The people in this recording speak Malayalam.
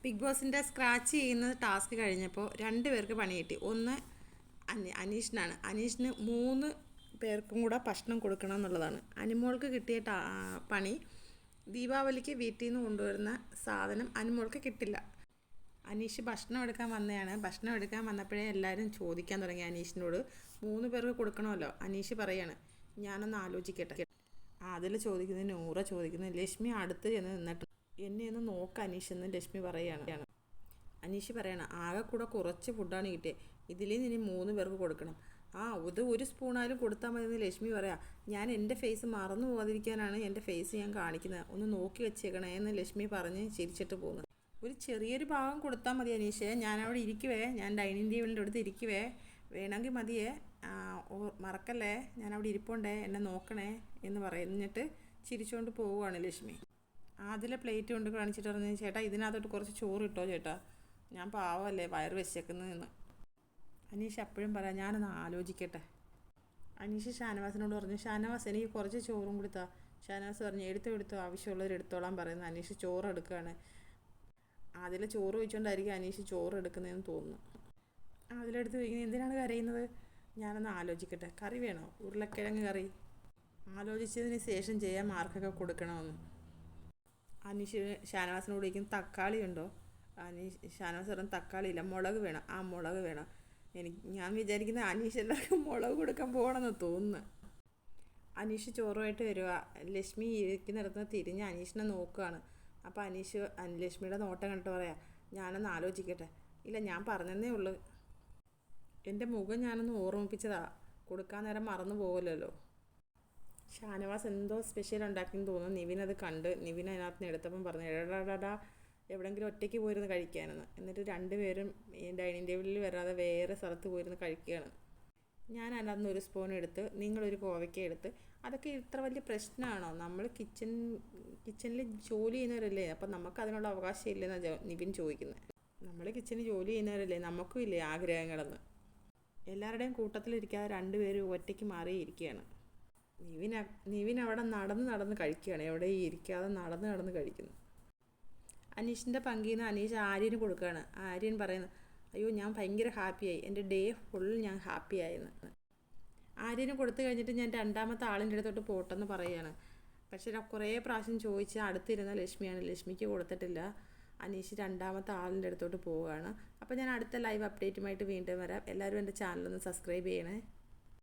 ബിഗ് ബോസിൻ്റെ സ്ക്രാച്ച് ചെയ്യുന്ന ടാസ്ക് കഴിഞ്ഞപ്പോൾ രണ്ട് പേർക്ക് പണി കിട്ടി. ഒന്ന് അനീഷിനാണ്. അനീഷിന് 3 പേർക്കും കൂടെ ഭക്ഷണം കൊടുക്കണം എന്നുള്ളതാണ്. അനുമോൾക്ക് കിട്ടിയ പണി ദീപാവലിക്ക് വീട്ടിൽ നിന്ന് കൊണ്ടുവരുന്ന സാധനം അനുമോൾക്ക് കിട്ടില്ല. അനീഷ് ഭക്ഷണം എടുക്കാൻ വന്നതാണ്. ഭക്ഷണം എടുക്കാൻ വന്നപ്പോഴേ എല്ലാവരും ചോദിക്കാൻ തുടങ്ങി അനീഷിനോട് 3 പേർക്ക് കൊടുക്കണമല്ലോ. അനീഷ് പറയാണ്, ഞാനൊന്ന് ആലോചിക്കട്ടെ. അതിൽ ചോദിക്കുന്നത് നൂറ ചോദിക്കുന്നത് ലക്ഷ്മി അടുത്ത് ചെന്ന് നിന്നിട്ട് എന്നെ ഒന്ന് നോക്ക് അനീഷ് എന്ന് ലക്ഷ്മി പറയുകയാണ്. അനീഷ് പറയണം, ആകെ കൂടെ കുറച്ച് ഫുഡാണ് കിട്ടിയത്, ഇതിൽ ഇനി 3 പേർക്ക് കൊടുക്കണം. ഇത് ഒരു സ്പൂണായാലും കൊടുത്താൽ മതി എന്ന് ലക്ഷ്മി പറയാം. ഞാൻ എൻ്റെ ഫേസ് മറന്നു പോകാതിരിക്കാനാണ് എൻ്റെ ഫേസ് ഞാൻ കാണിക്കുന്നത്, ഒന്ന് നോക്കി വെച്ചേക്കണേ എന്ന് ലക്ഷ്മി പറഞ്ഞ് ചിരിച്ചിട്ട് പോകുന്നു. ഒരു ചെറിയൊരു ഭാഗം കൊടുത്താൽ മതി അനീഷേ, ഞാനവിടെ ഇരിക്കുവേ, ഞാൻ ഡൈനിങ് ടേബിളിൻ്റെ അടുത്ത് ഇരിക്കുവേ, വേണമെങ്കിൽ മതിയേ, മറക്കല്ലേ, ഞാനവിടെ ഇരിപ്പുണ്ടേ, എന്നെ നോക്കണേ എന്ന് പറഞ്ഞിട്ട് ചിരിച്ചുകൊണ്ട് പോവുകയാണ് ലക്ഷ്മി. അതിലെ പ്ലേറ്റ് കൊണ്ട് കാണിച്ചിട്ട് പറഞ്ഞു, ചേട്ടാ ഇതിനകത്തോട്ട് കുറച്ച് ചോറ് ഇട്ടോ ചേട്ടാ, ഞാൻ പാവമല്ലേ വയറ് വെച്ചേക്കുന്നതെന്ന്. അനീഷ് അപ്പോഴും പറയാം, ഞാനൊന്ന് ആലോചിക്കട്ടെ. അനീഷ് ഷാനവാസിനോട് പറഞ്ഞു, ഷാനവാസ് എനിക്ക് കുറച്ച് ചോറും കൊടുത്താൽ. ഷാനവാസ് പറഞ്ഞു, എടുത്തോ ആവശ്യമുള്ളവർ എടുത്തോളാൻ പറയുന്നത്. അനീഷ് ചോറ് എടുക്കുകയാണ്. അതിൽ ചോറ് വെച്ചുകൊണ്ടായിരിക്കും അനീഷ് ചോറ് എടുക്കുന്നതെന്ന് തോന്നുന്നു. അതിലെടുത്ത് വയ്ക്കുന്നത് എന്തിനാണ് കരയുന്നത്? ഞാനൊന്ന് ആലോചിക്കട്ടെ. കറി വേണോ? ഉരുളക്കിഴങ്ങ് കറി. ആലോചിച്ചതിന് ശേഷം ചെയ്യാൻ മാർക്കൊക്കെ കൊടുക്കണമെന്ന്. അനീഷ് ഷാനവാസിനോട് ചോദിക്കും, തക്കാളി ഉണ്ടോ? ഷാനവാസ് പറഞ്ഞു, തക്കാളി ഇല്ല, മുളക് വേണം. മുളക് വേണം. ഞാൻ വിചാരിക്കുന്ന അനീഷ് എല്ലാവർക്കും മുളക് കൊടുക്കാൻ പോകണമെന്ന് തോന്നുന്നു. അനീഷ് ചോറുമായിട്ട് വരിക. ലക്ഷ്മി ഇരിക്കുന്നിടത്ത് തിരിഞ്ഞ് അനീഷിനെ നോക്കുകയാണ്. അപ്പോൾ അനീഷ് ലക്ഷ്മിയുടെ നോട്ടം കണ്ടിട്ട് പറയാം, ഞാനൊന്ന് ആലോചിക്കട്ടെ. ഇല്ല, ഞാൻ പറഞ്ഞതേ ഉള്ളൂ, എൻ്റെ മുഖം ഞാനൊന്ന് ഓർമ്മിപ്പിച്ചതാ, കൊടുക്കാൻ നേരം മറന്നു പോകുമല്ലോ. ഷാനവാസ് എന്തോ സ്പെഷ്യൽ ഉണ്ടാക്കിയെന്ന് തോന്നുന്നു. നിവിൻ അത് കണ്ട് നിവിൻ അതിനകത്ത് നിന്ന് എടുത്തപ്പം പറഞ്ഞു, എടാ എവിടെയെങ്കിലും ഒറ്റയ്ക്ക് പോയിരുന്ന് കഴിക്കാനെന്ന്. എന്നിട്ട് 2 പേരും ഈ ഡൈനിങ് ടേബിളിൽ വരാതെ വേറെ സ്ഥലത്ത് പോയിരുന്ന് കഴിക്കുകയാണ്. ഞാൻ അതിനകത്ത് 1 സ്പൂൺ എടുത്ത്, നിങ്ങളൊരു കോവയ്ക്ക എടുത്ത്. അതൊക്കെ ഇത്ര വലിയ പ്രശ്നമാണോ? നമ്മൾ കിച്ചണിൽ ജോലി ചെയ്യുന്നവരല്ലേ, അപ്പം നമുക്ക് അതിനുള്ള അവകാശം ഇല്ലെന്നാണ് നിവിൻ ചോദിക്കുന്നത്. നമ്മൾ കിച്ചണിൽ ജോലി ചെയ്യുന്നവരല്ലേ, നമുക്കും ഇല്ലേ ആഗ്രഹങ്ങളെന്ന്. എല്ലാവരുടെയും കൂട്ടത്തിലിരിക്കാതെ 2 പേരും ഒറ്റയ്ക്ക് മാറിയിരിക്കുകയാണ്. നിവിൻ അവിടെ നടന്ന് കഴിക്കുകയാണ്, എവിടെ ഇരിക്കാതെ നടന്ന് കഴിക്കുന്നു. അനീഷിൻ്റെ പങ്കിൽ നിന്ന് അനീഷ് ആര്യന് കൊടുക്കുകയാണ്. ആര്യൻ പറയുന്നു, അയ്യോ ഞാൻ ഭയങ്കര ഹാപ്പിയായി, എൻ്റെ ഡേ ഫുൾ ഞാൻ ഹാപ്പിയായെന്ന്. ആര്യന് കൊടുത്തു കഴിഞ്ഞിട്ട് ഞാൻ 2ാമത്തെ ആളിൻ്റെ അടുത്തോട്ട് പോട്ടെന്ന് പറയുകയാണ്. പക്ഷേ കുറേ പ്രാവശ്യം ചോദിച്ച് അടുത്തിരുന്ന ലക്ഷ്മിയാണ്, ലക്ഷ്മിക്ക് കൊടുത്തിട്ടില്ല. അനീഷ് 2ാമത്തെ ആളിൻ്റെ അടുത്തോട്ട് പോവുകയാണ്. അപ്പോൾ ഞാൻ അടുത്ത ലൈവ് അപ്ഡേറ്റുമായിട്ട് വീണ്ടും വരാം. എല്ലാവരും എൻ്റെ ചാനലൊന്ന് സബ്സ്ക്രൈബ് ചെയ്യണേ.